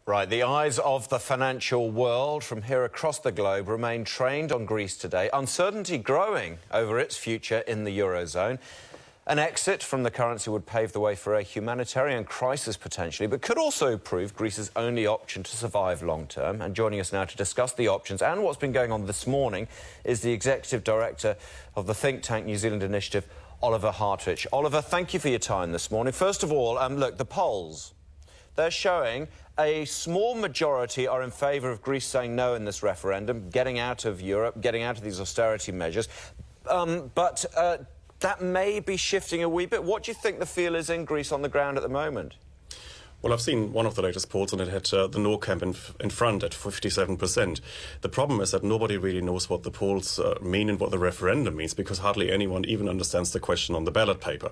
Right, the eyes of the financial world from here across the globe remain trained on Greece today. Uncertainty growing over its future in the Eurozone. An exit from the currency would pave the way for a humanitarian crisis potentially, but could also prove Greece's only option to survive long term. And joining us now to discuss the options and what's been going on this morning is the Executive Director of the think tank New Zealand Initiative, Oliver Hartwich. Oliver, thank you for your time this morning. First of all, look, the polls, they're showing a small majority are in favour of Greece saying no in this referendum, getting out of Europe, getting out of these austerity measures. But that may be shifting a wee bit. What do you think the feel is in Greece on the ground at the moment? Well, I've seen one of the latest polls, and it had the no camp in front at 57%. The problem is that nobody really knows what the polls mean and what the referendum means, because hardly anyone even understands the question on the ballot paper.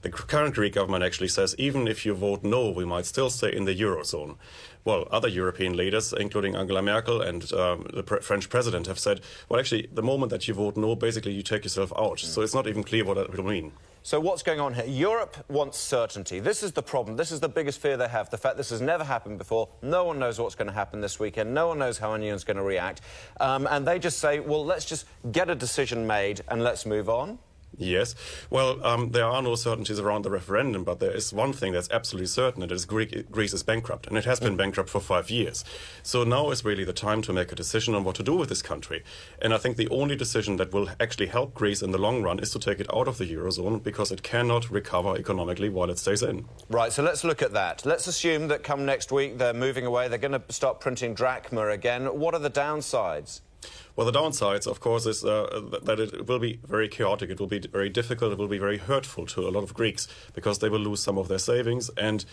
The current Greek government actually says, even if you vote no, we might still stay in the Eurozone. Well, other European leaders, including Angela Merkel and the French president, have said, well, actually, the moment that you vote no, basically you take yourself out. So it's not even clear what that will mean. So what's going on here? Europe wants certainty. This is the problem. This is the biggest fear they have. The fact this has never happened before. No one knows what's going to happen this weekend. No one knows how anyone's going to react. And they just say, well, let's just get a decision made and let's move on. Yes. Well, there are no certainties around the referendum, but there is one thing that's absolutely certain, and it is Greece is bankrupt, and it has been bankrupt for 5 years. So now is really the time to make a decision on what to do with this country. And I think the only decision that will actually help Greece in the long run is to take it out of the Eurozone, because it cannot recover economically while it stays in. Right, so let's look at that. Let's assume that come next week they're moving away, they're going to start printing drachma again. What are the downsides? Well, the downsides, of course, is that it will be very chaotic, it will be very difficult, it will be very hurtful to a lot of Greeks, because they will lose some of their savings, and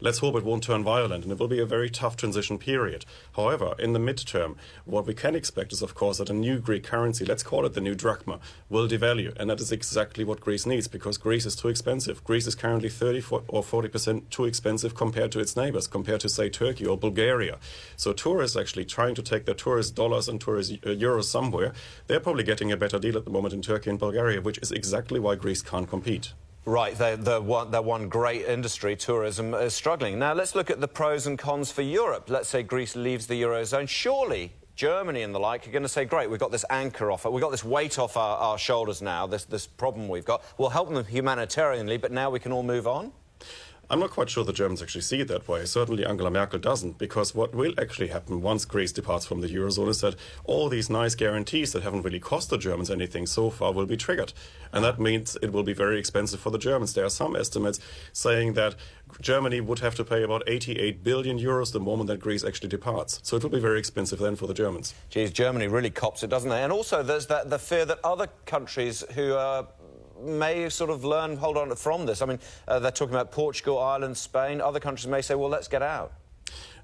let's hope it won't turn violent, and it will be a very tough transition period. However, in the midterm, what we can expect is, of course, that a new Greek currency, let's call it the new drachma, will devalue, and that is exactly what Greece needs, because Greece is too expensive. Greece is currently 30 or 40% too expensive compared to its neighbors, compared to, say, Turkey or Bulgaria. So tourists actually trying to take their tourist dollars and tourist euros somewhere, they're probably getting a better deal at the moment in Turkey and Bulgaria, which is exactly why Greece can't compete. Right, the one great industry, tourism, is struggling. Now, let's look at the pros and cons for Europe. Let's say Greece leaves the Eurozone. Surely Germany and the like are going to say, great, we've got this anchor off, we've got this weight off our shoulders now, this problem we've got. We'll help them humanitarianly, but now we can all move on? I'm not quite sure the Germans actually see it that way. Certainly Angela Merkel doesn't, because what will actually happen once Greece departs from the Eurozone is that all these nice guarantees that haven't really cost the Germans anything so far will be triggered. And that means it will be very expensive for the Germans. There are some estimates saying that Germany would have to pay about 88 billion euros the moment that Greece actually departs. So it will be very expensive then for the Germans. Geez, Germany really cops it, doesn't they? And also there's the fear that other countries who may sort of hold on from this. I mean, they're talking about Portugal, Ireland, Spain. Other countries may say, well, let's get out.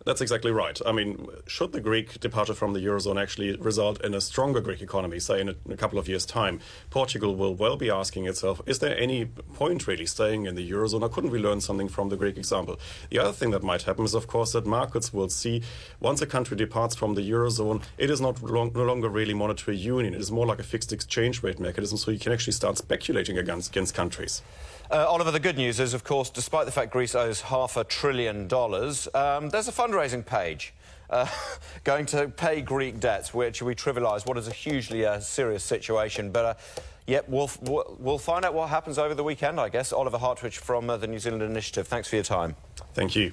That's exactly right. I mean, should the Greek departure from the Eurozone actually result in a stronger Greek economy, say in a couple of years' time, Portugal will well be asking itself, is there any point really staying in the Eurozone, or couldn't we learn something from the Greek example? The other thing that might happen is, of course, that markets will see once a country departs from the Eurozone, it is no longer really monetary union. It is more like a fixed exchange rate mechanism, so you can actually start speculating against countries. Oliver, the good news is, of course, despite the fact Greece owes $500 billion, there's a fundraising page going to pay Greek debts, which we trivialise what is a hugely serious situation. But, yep, we'll find out what happens over the weekend, I guess. Oliver Hartwich from the New Zealand Initiative, thanks for your time. Thank you.